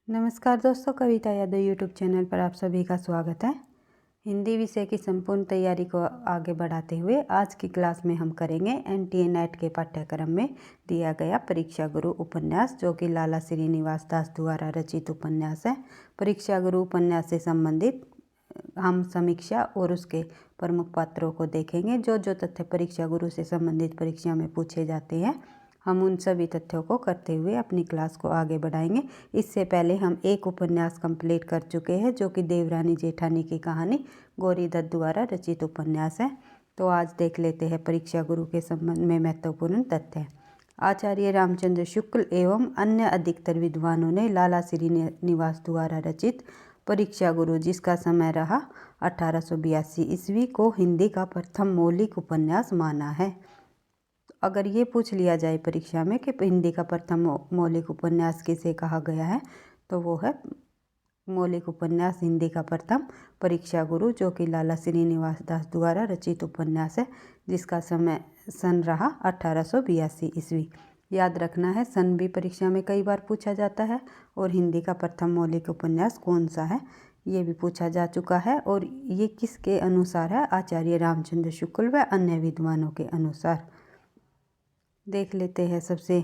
नमस्कार दोस्तों, कविता Yadav YouTube channel पर आप सभी का स्वागत है। हिंदी विषय की संपूर्ण तैयारी को आगे बढ़ाते हुए आज की क्लास में हम करेंगे एनटीए नेट के पाठ्यक्रम में दिया गया परीक्षा गुरु उपन्यास, जो कि लाला श्रीनिवास दास द्वारा रचित उपन्यास है। परीक्षा गुरु उपन्यास से संबंधित हम समीक्षा और उसके प्रमुख पात्रों को देखेंगे। जो जो तथ्य परीक्षा गुरु से संबंधित परीक्षा में पूछे जाते हैं, हम उन सभी तथ्यों को करते हुए अपनी क्लास को आगे बढ़ाएंगे। इससे पहले हम एक उपन्यास कंप्लीट कर चुके हैं, जो कि देवरानी जेठानी की कहानी गौरी दत्त द्वारा रचित उपन्यास है। तो आज देख लेते हैं परीक्षा गुरु के संबंध में महत्वपूर्ण तथ्य। आचार्य रामचंद्र शुक्ल एवं अन्य अधिकतर विद्वानों ने लाला श्रीनिवास द्वारा रचित परीक्षा गुरु, जिसका समय रहा 1882 ईस्वी, को हिंदी का प्रथम मौलिक उपन्यास माना है। अगर ये पूछ लिया जाए परीक्षा में कि हिंदी का प्रथम मौलिक उपन्यास किसे कहा गया है, तो वो है मौलिक उपन्यास हिंदी का प्रथम परीक्षा गुरु, जो कि लाला श्रीनिवास दास द्वारा रचित उपन्यास है, जिसका सन रहा 1882 ईस्वी। याद रखना है, सन भी परीक्षा में कई बार पूछा जाता है और हिंदी का प्रथम मौलिक उपन्यास कौन सा है ये भी पूछा जा चुका है। और ये किसके अनुसार है? आचार्य रामचंद्र शुक्ल व अन्य विद्वानों के अनुसार। देख लेते हैं सबसे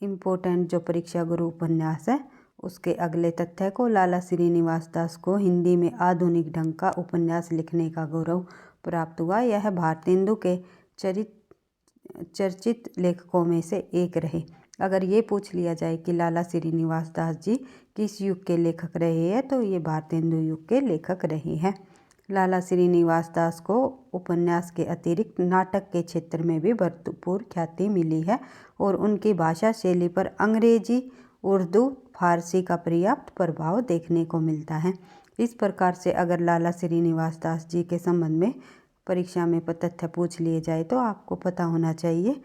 इम्पोर्टेंट जो परीक्षा गुरु उपन्यास है उसके अगले तथ्य को। लाला श्रीनिवास दास को हिंदी में आधुनिक ढंग का उपन्यास लिखने का गौरव प्राप्त हुआ। यह भारतेंदु के चर्चित लेखकों में से एक रहे। अगर ये पूछ लिया जाए कि लाला श्रीनिवास दास जी किस युग के लेखक रहे हैं, तो ये भारतेंदु युग के लेखक रहे हैं। लाला श्रीनिवास दास को उपन्यास के अतिरिक्त नाटक के क्षेत्र में भी भरपूर ख्याति मिली है और उनकी भाषा शैली पर अंग्रेजी, उर्दू, फारसी का पर्याप्त प्रभाव देखने को मिलता है। इस प्रकार से अगर लाला श्रीनिवास दास जी के संबंध में परीक्षा में तथ्य पूछ लिए जाए तो आपको पता होना चाहिए।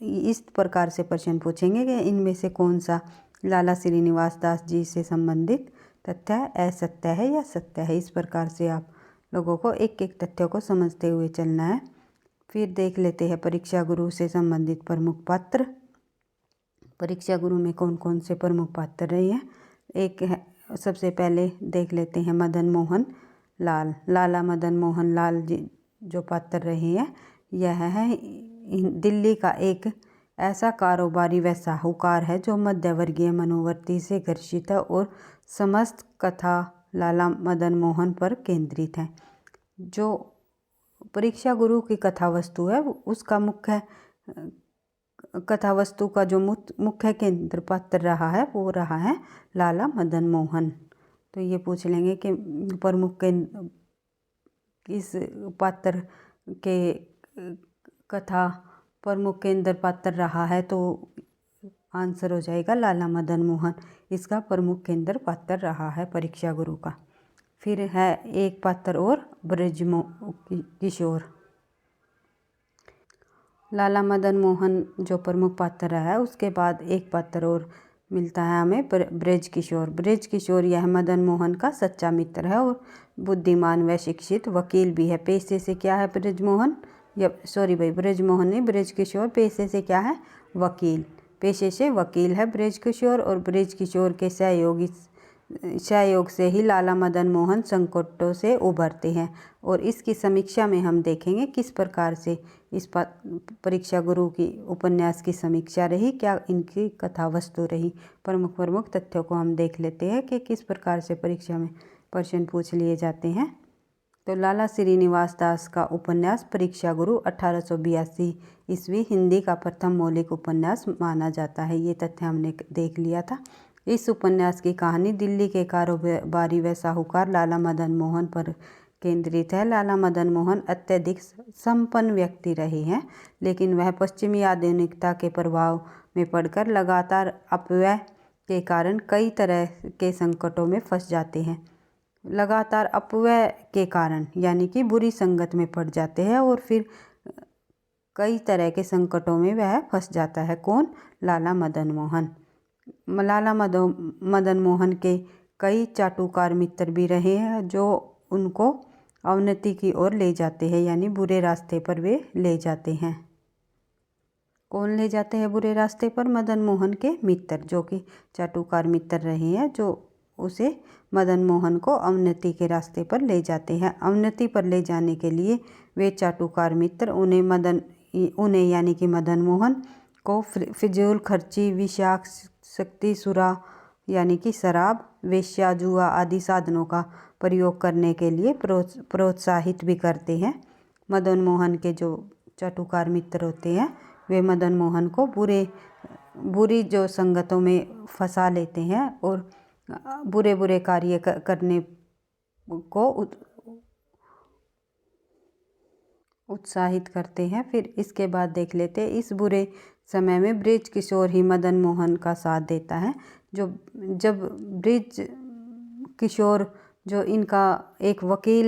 इस प्रकार से प्रश्न पूछेंगे कि इनमें से कौन सा लाला श्रीनिवास दास जी से संबंधित तथ्य असत्य है या सत्य है। इस प्रकार से आप लोगों को एक एक तथ्यों को समझते हुए चलना है। फिर देख लेते हैं परीक्षा गुरु से संबंधित प्रमुख पात्र। परीक्षा गुरु में कौन कौन से प्रमुख पात्र रहे हैं, एक है, सबसे पहले देख लेते हैं मदन मोहन लाल। लाला मदन मोहन लाल जी जो पात्र रहे हैं, यह है दिल्ली का एक ऐसा कारोबारी व साहूकार है जो मध्यवर्गीय मनोवृत्ति से घर्षित है और समस्त कथा लाला मदन मोहन पर केंद्रित है। जो परीक्षा गुरु की कथा वस्तु है उसका मुख्य कथा वस्तु का जो मुख्य केंद्र पात्र रहा है वो रहा है लाला मदन मोहन। तो ये पूछ लेंगे कि प्रमुख किस पात्र के कथा प्रमुख केंद्र पात्र रहा है, तो आंसर हो जाएगा लाला मदन मोहन इसका प्रमुख केंद्र पात्र रहा है परीक्षा गुरु का। फिर है एक पात्र और ब्रज किशोर। लाला मदन मोहन जो प्रमुख पात्र रहा है उसके बाद एक पात्र और मिलता है हमें, ब्रज किशोर। ब्रज किशोर यह मदन मोहन का सच्चा मित्र है और बुद्धिमान व शिक्षित वकील भी है। पेशे से क्या है ब्रज मोहन, या सॉरी भाई ब्रज मोहन नहीं, ब्रज किशोर पेशे से क्या है? वकील। पेशे से वकील है ब्रज किशोर। और ब्रज किशोर के सहयोग से ही लाला मदन मोहन संकटों से उभरते हैं। और इसकी समीक्षा में हम देखेंगे किस प्रकार से इस परीक्षा गुरु की उपन्यास की समीक्षा रही, क्या इनकी कथा वस्तु रही। प्रमुख तथ्यों को हम देख लेते हैं कि किस प्रकार से परीक्षा में प्रश्न पूछ लिए जाते हैं। तो लाला श्रीनिवास दास का उपन्यास परीक्षा गुरु 1882 ईस्वी हिंदी का प्रथम मौलिक उपन्यास माना जाता है। ये तथ्य हमने देख लिया था। इस उपन्यास की कहानी दिल्ली के कारोबारी व साहूकार लाला मदन मोहन पर केंद्रित है। लाला मदन मोहन अत्यधिक संपन्न व्यक्ति रहे हैं, लेकिन वह पश्चिमी आधुनिकता के प्रभाव में पड़कर लगातार अपव्यय के कारण कई तरह के संकटों में फंस जाते हैं। लगातार अपव्यय के कारण यानी कि बुरी संगत में पड़ जाते हैं और फिर कई तरह के संकटों में वह फंस जाता है। कौन? लाला मदन मोहन। लाला मदन मोहन के कई चाटुकार मित्र भी रहे हैं जो उनको अवनति की ओर ले जाते हैं, यानी बुरे रास्ते पर वे ले जाते हैं। कौन ले जाते हैं बुरे रास्ते पर? मदन मोहन के मित्र, जो कि चाटुकार मित्र रहे हैं, जो उसे मदन मोहन को अवनति के रास्ते पर ले जाते हैं। अवनति पर ले जाने के लिए वे चाटुकार मित्र उन्हें यानी कि मदन मोहन को फिजूल खर्ची, विषाशक्ति, सुरा यानी कि शराब, वेश्या, जुआ आदि साधनों का प्रयोग करने के लिए प्रोत्साहित भी करते हैं। मदन मोहन के जो चाटुकार मित्र होते हैं वे मदन मोहन को बुरी जो संगतों में फंसा लेते हैं और बुरे बुरे कार्य करने को उत्साहित करते हैं। फिर इसके बाद देख लेते हैं, इस बुरे समय में बृज किशोर ही मदन मोहन का साथ देता है। जब बृज किशोर जो इनका एक वकील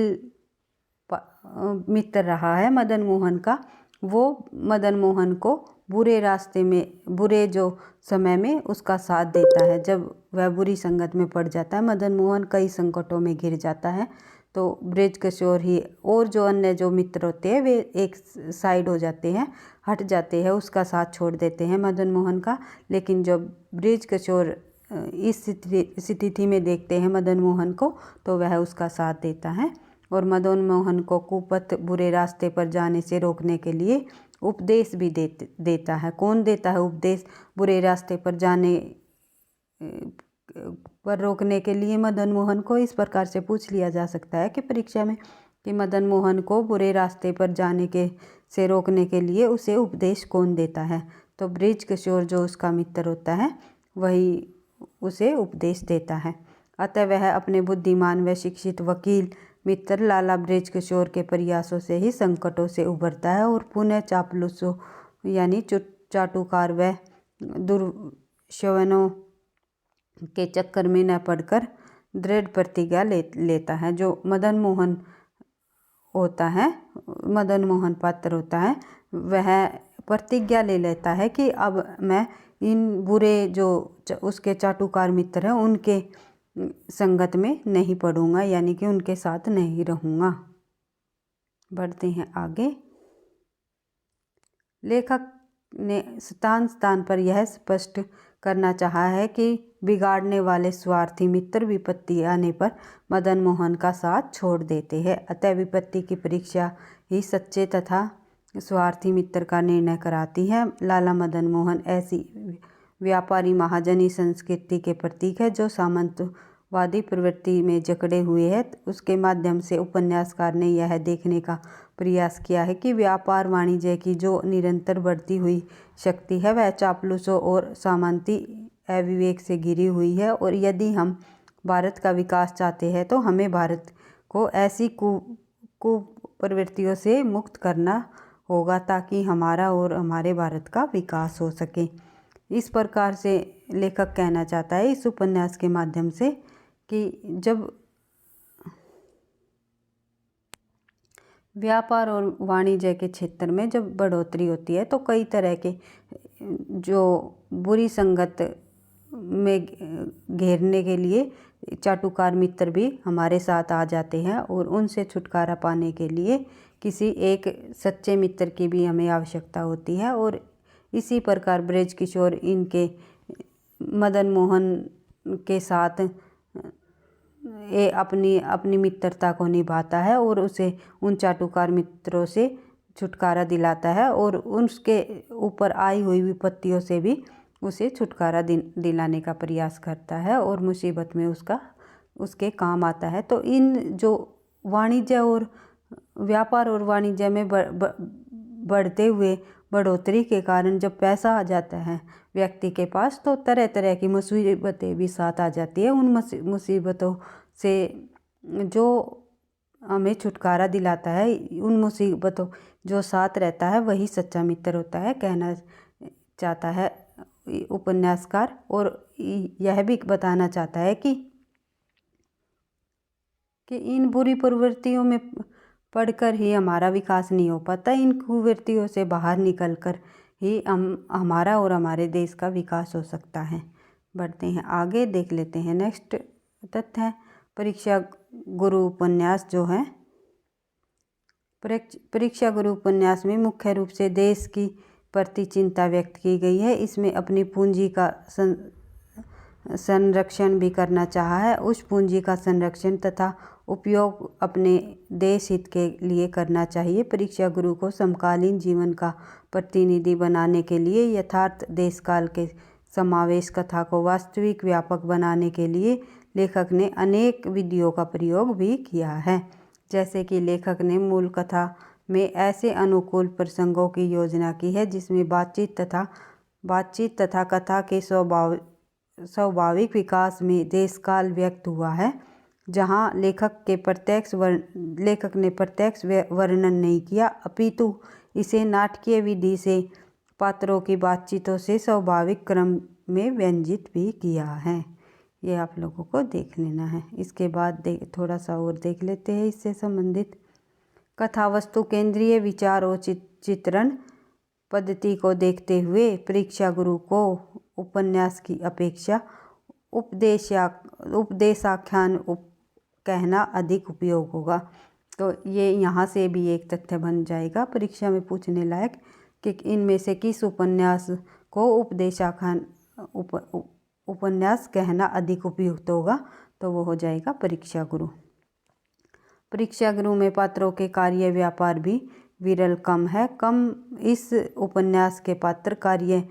मित्र रहा है मदन मोहन का, वो मदन मोहन को बुरे रास्ते में, बुरे जो समय में उसका साथ देता है। जब वह बुरी संगत में पड़ जाता है, मदन मोहन कई संकटों में घिर जाता है, तो बृज किशोर ही और जो अन्य जो मित्र होते हैं वे एक साइड हो जाते हैं, हट जाते हैं, उसका साथ छोड़ देते हैं मदन मोहन का। लेकिन जब बृज किशोर इस स्थिति में देखते हैं मदन मोहन को, तो वह उसका साथ देता है और मदन मोहन को कुपथ बुरे रास्ते पर जाने से रोकने के लिए उपदेश भी देता है। कौन देता है उपदेश? बुरे रास्ते पर जाने पर रोकने के लिए मदन मोहन को इस प्रकार से पूछ लिया जा सकता है कि परीक्षा में, कि मदन मोहन को बुरे रास्ते पर जाने से रोकने के लिए उसे उपदेश कौन देता है? तो बृज किशोर जो उसका मित्र होता है वही उसे उपदेश देता है। अतः वह अपने बुद्धिमान व शिक्षित वकील मित्र लाला बृज किशोर के प्रयासों से ही संकटों से उभरता है और पुनः चापलूसों यानी चाटुकार व दुर्श्मनों के चक्कर में न पड़कर दृढ़ प्रतिज्ञा लेता है। जो मदन मोहन होता है, मदन मोहन पात्र होता है, वह प्रतिज्ञा ले लेता है कि अब मैं इन बुरे जो उसके चाटुकार मित्र हैं उनके संगत में नहीं पड़ूंगा, यानी कि उनके साथ नहीं रहूँगा। बढ़ते हैं आगे। लेखक ने स्थान पर यह स्पष्ट करना चाहा है कि बिगाड़ने वाले स्वार्थी मित्र विपत्ति आने पर मदन मोहन का साथ छोड़ देते हैं। अतः विपत्ति की परीक्षा ही सच्चे तथा स्वार्थी मित्र का निर्णय कराती है। लाला मदन मोहन ऐसी व्यापारी महाजनी संस्कृति के प्रतीक है जो सामंतवादी प्रवृत्ति में जकड़े हुए है। उसके माध्यम से उपन्यासकार ने यह देखने का प्रयास किया है कि व्यापार वाणिज्य की जो निरंतर बढ़ती हुई शक्ति है वह चापलूसों और सामंती अविवेक से घिरी हुई है, और यदि हम भारत का विकास चाहते हैं तो हमें भारत को ऐसी कुप्रवृत्तियों से मुक्त करना होगा ताकि हमारा और हमारे भारत का विकास हो सके। इस प्रकार से लेखक कहना चाहता है इस उपन्यास के माध्यम से कि जब व्यापार और वाणिज्य के क्षेत्र में जब बढ़ोतरी होती है तो कई तरह के जो बुरी संगत में घेरने के लिए चाटुकार मित्र भी हमारे साथ आ जाते हैं, और उनसे छुटकारा पाने के लिए किसी एक सच्चे मित्र की भी हमें आवश्यकता होती है। और इसी प्रकार बृज किशोर इनके मदन मोहन के साथ अपनी मित्रता को निभाता है और उसे उन चाटुकार मित्रों से छुटकारा दिलाता है, और उसके ऊपर आई हुई विपत्तियों से भी उसे छुटकारा दिलाने का प्रयास करता है और मुसीबत में उसके काम आता है। तो इन जो वाणिज्य और व्यापार और वाणिज्य में बढ़ते हुए बढ़ोतरी के कारण जब पैसा आ जाता है व्यक्ति के पास तो तरह तरह की मुसीबतें भी साथ आ जाती है। उन मुसीबतों से जो हमें छुटकारा दिलाता है, उन मुसीबतों जो साथ रहता है वही सच्चा मित्र होता है, कहना चाहता है उपन्यासकार। और यह भी बताना चाहता है कि इन बुरी प्रवृत्तियों में पढ़कर ही हमारा विकास नहीं हो पाता, इन कुवृत्तियों से बाहर निकलकर ही हमारा और हमारे देश का विकास हो सकता है। बढ़ते हैं आगे, देख लेते हैं नेक्स्ट तथ्य है परीक्षा गुरु उपन्यास जो है। परीक्षा गुरु उपन्यास में मुख्य रूप से देश की प्रति चिंता व्यक्त की गई है। इसमें अपनी पूंजी का संरक्षण भी करना चाहा है। उस पूंजी का संरक्षण तथा उपयोग अपने देश हित के लिए करना चाहिए। परीक्षा गुरु को समकालीन जीवन का प्रतिनिधि बनाने के लिए यथार्थ देशकाल के समावेश कथा को वास्तविक व्यापक बनाने के लिए लेखक ने अनेक विधियों का प्रयोग भी किया है। जैसे कि लेखक ने मूल कथा में ऐसे अनुकूल प्रसंगों की योजना की है जिसमें बातचीत तथा कथा के स्वाभाविक विकास में देशकाल व्यक्त हुआ है, जहां लेखक ने प्रत्यक्ष वर्णन नहीं किया, अपितु इसे नाटकीय विधि से पात्रों की बातचीतों से स्वाभाविक क्रम में व्यंजित भी किया है। ये आप लोगों को देख लेना है। इसके बाद थोड़ा सा और देख लेते हैं इससे संबंधित। कथा वस्तु केंद्रीय विचार और चित्रण पद्धति को देखते हुए परीक्षा गुरु को उपन्यास की अपेक्षा उपदेशाख्यान कहना अधिक उपयोग होगा। तो ये यहाँ से भी एक तथ्य बन जाएगा परीक्षा में पूछने लायक कि इनमें से किस उपन्यास को उपदेशाख्यान उपन्यास कहना अधिक उपयुक्त होगा, तो वो हो जाएगा परीक्षा गुरु। परीक्षा गुरु में पात्रों के कार्य व्यापार भी विरल कम है। इस उपन्यास के पात्र कार्य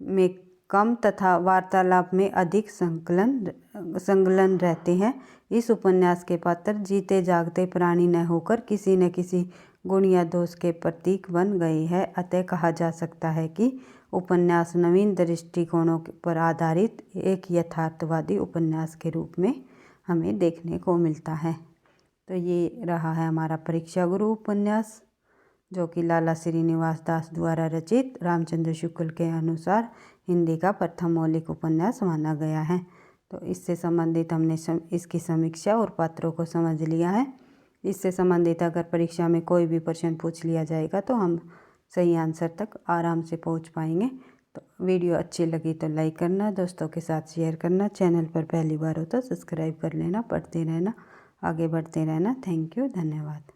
में कम तथा वार्तालाप में अधिक संलग्न रहते हैं। इस उपन्यास के पात्र जीते जागते प्राणी न होकर किसी न किसी गुण या दोष के प्रतीक बन गए हैं। अतः कहा जा सकता है कि उपन्यास नवीन दृष्टिकोणों पर आधारित एक यथार्थवादी उपन्यास के रूप में हमें देखने को मिलता है। तो ये रहा है हमारा परीक्षा गुरु उपन्यास, जो कि लाला श्रीनिवास दास द्वारा रचित रामचंद्र शुक्ल के अनुसार हिंदी का प्रथम मौलिक उपन्यास माना गया है। तो इससे संबंधित हमने इसकी समीक्षा और पात्रों को समझ लिया है। इससे संबंधित अगर परीक्षा में कोई भी प्रश्न पूछ लिया जाएगा तो हम सही आंसर तक आराम से पहुंच पाएंगे। तो वीडियो अच्छी लगी तो लाइक करना, दोस्तों के साथ शेयर करना, चैनल पर पहली बार हो तो सब्सक्राइब कर लेना, पढ़ते रहना, आगे बढ़ते रहना। थैंक यू, धन्यवाद।